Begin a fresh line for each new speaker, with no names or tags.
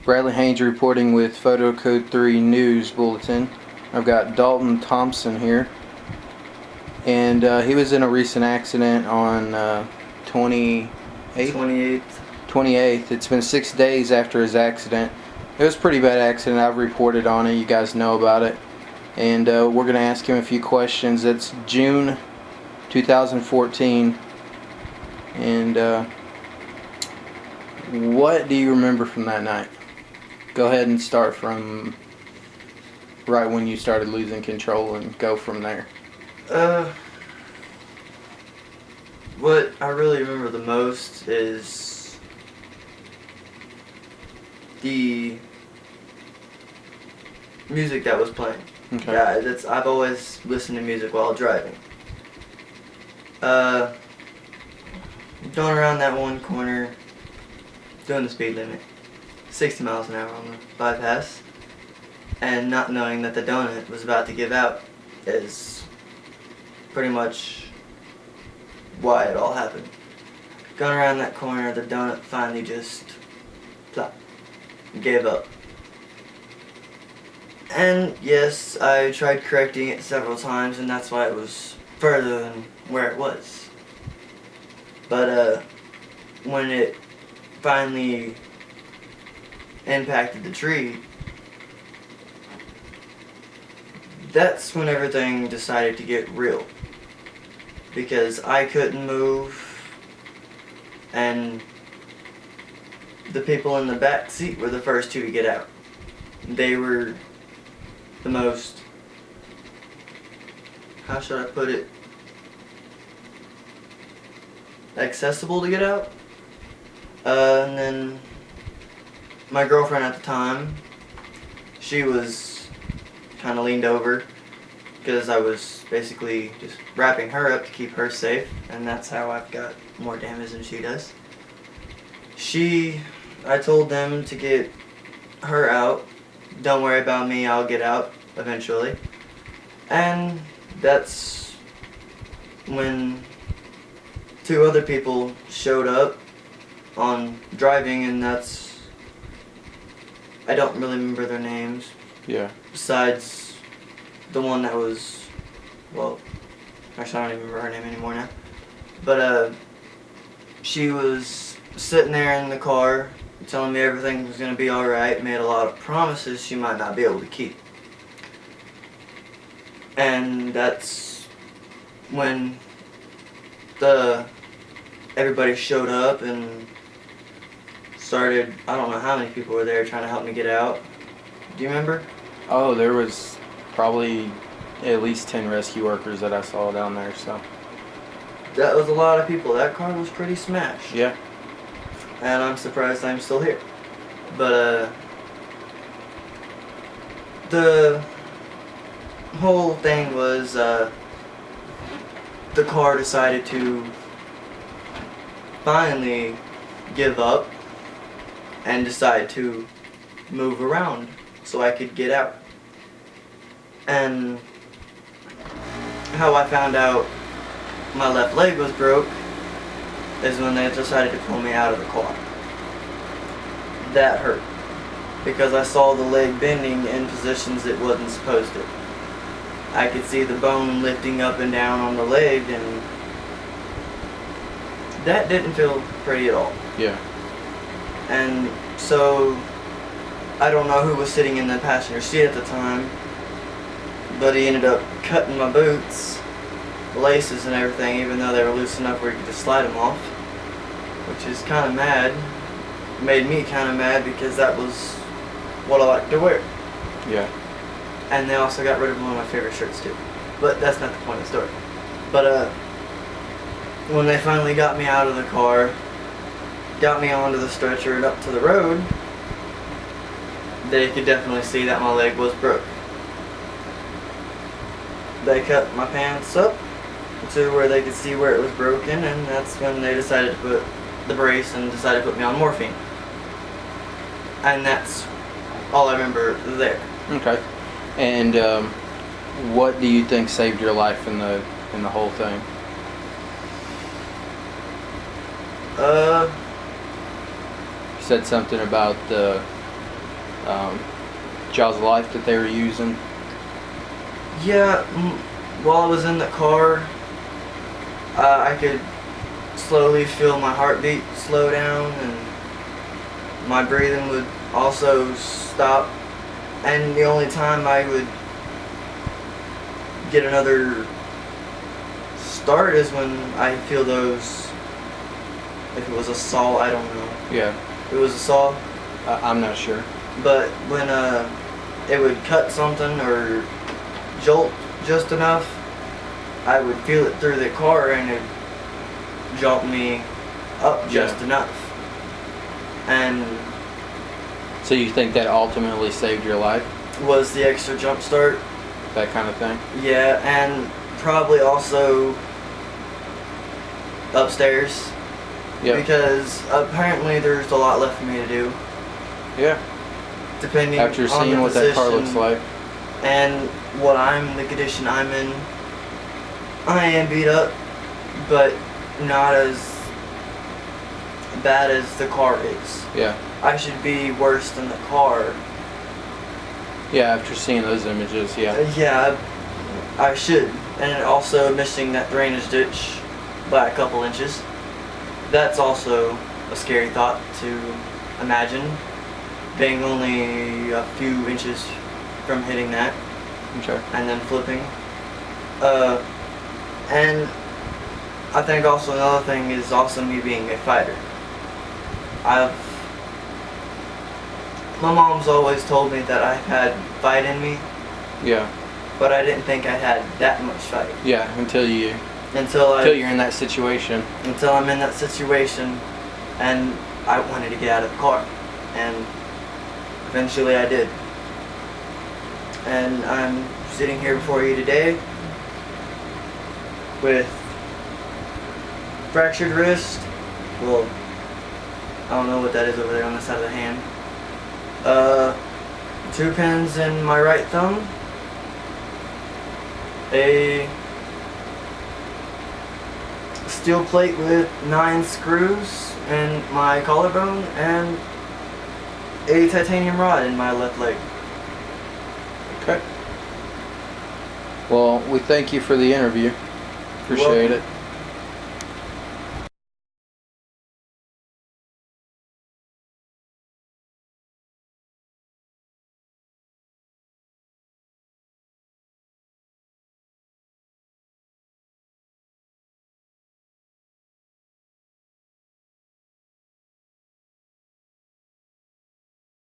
Bradley Haynes reporting with Photo Code 3 News Bulletin. I've got Dalton Thompson here, and he was in a recent accident on 28th. 28th. It's been 6 days after his accident. It was a pretty bad accident. I've reported on it. You guys know about it. And we're going to ask him a few questions. It's June 2014. And what do you remember from that night? Go ahead and start from right when you started losing control and go from there.
What I really remember the most is the music that was playing.
Okay.
Yeah, I've always listened to music while driving. Going around that one corner, doing the speed limit, 60 miles an hour on the bypass, and not knowing that the donut was about to give out is pretty much why it all happened. Going around that corner, the donut finally just plop, gave up. And yes, I tried correcting it several times, and that's why it was further than where it was. But when it finally impacted the tree, that's when everything decided to get real. Because I couldn't move, and the people in the back seat were the first two to get out. They were the most, how should I put it, accessible to get out. And then my girlfriend at the time, she was kind of leaned over because I was basically just wrapping her up to keep her safe, and that's how I've got more damage than she does. I told them to get her out. Don't worry about me, I'll get out eventually. And that's when two other people showed up on driving, and I don't really remember their names.
Yeah.
Besides the one that was, well, actually I don't even remember her name anymore now. But she was sitting there in the car telling me everything was going to be alright, made a lot of promises she might not be able to keep. And that's when everybody showed up and started, I don't know how many people were there trying to help me get out. Do you remember?
Oh, there was probably at least 10 rescue workers that I saw down there, so.
That was a lot of people. That car was pretty smashed.
Yeah.
And I'm surprised I'm still here. But the whole thing was the car decided to finally give up and decide to move around so I could get out. And how I found out my left leg was broke is when they decided to pull me out of the car. That hurt, because I saw the leg bending in positions it wasn't supposed to. I could see the bone lifting up and down on the leg, and that didn't feel pretty at all.
Yeah.
And so, I don't know who was sitting in the passenger seat at the time, but he ended up cutting my boots, laces and everything, even though they were loose enough where you could just slide them off, which is kind of mad. Made me kind of mad because that was what I like to wear.
Yeah.
And they also got rid of one of my favorite shirts too. But that's not the point of the story. But when they finally got me out of the car, got me onto the stretcher and up to the road, they could definitely see that my leg was broke. They cut my pants up to where they could see where it was broken, and that's when they decided to put the brace and decided to put me on morphine. And that's all I remember there.
Okay. And what do you think saved your life in the whole thing?
You
said something about the Jaws life that they were using?
Yeah, while I was in the car, I could slowly feel my heartbeat slow down, and my breathing would also stop. And the only time I would get another start is when I feel those. If it was a saw, I don't know.
Yeah.
It was a saw.
I'm not sure.
But when it would cut something or jolt just enough, I would feel it through the car and it jolt me up just enough. And
so you think that ultimately saved your life?
Was the extra jump start.
That kind of thing?
Yeah, and probably also upstairs.
Yeah.
Because apparently there's a lot left for me to do.
Yeah.
Depending
after
on
seeing
the
what that car looks
position
like.
and the condition I'm in. I am beat up, but not as bad as the car is.
Yeah.
I should be worse than the car.
Yeah, after seeing those images, yeah.
Yeah, I should. And also missing that drainage ditch by a couple inches. That's also a scary thought to imagine. Being only a few inches from hitting that.
Okay.
And then flipping. And I think also another thing is also me being a fighter. My mom's always told me that I've had fight in me.
Yeah.
But I didn't think I had that much fight.
Yeah, until you're in that situation.
Until I'm in that situation, and I wanted to get out of the car, and eventually I did. And I'm sitting here before you today with fractured wrist. Well, I don't know what that is over there on the side of the hand. 2 pins in my right thumb. A steel plate with 9 screws in my collarbone, and a titanium rod in my left leg.
Okay. Well, we thank you for the interview. Appreciate it.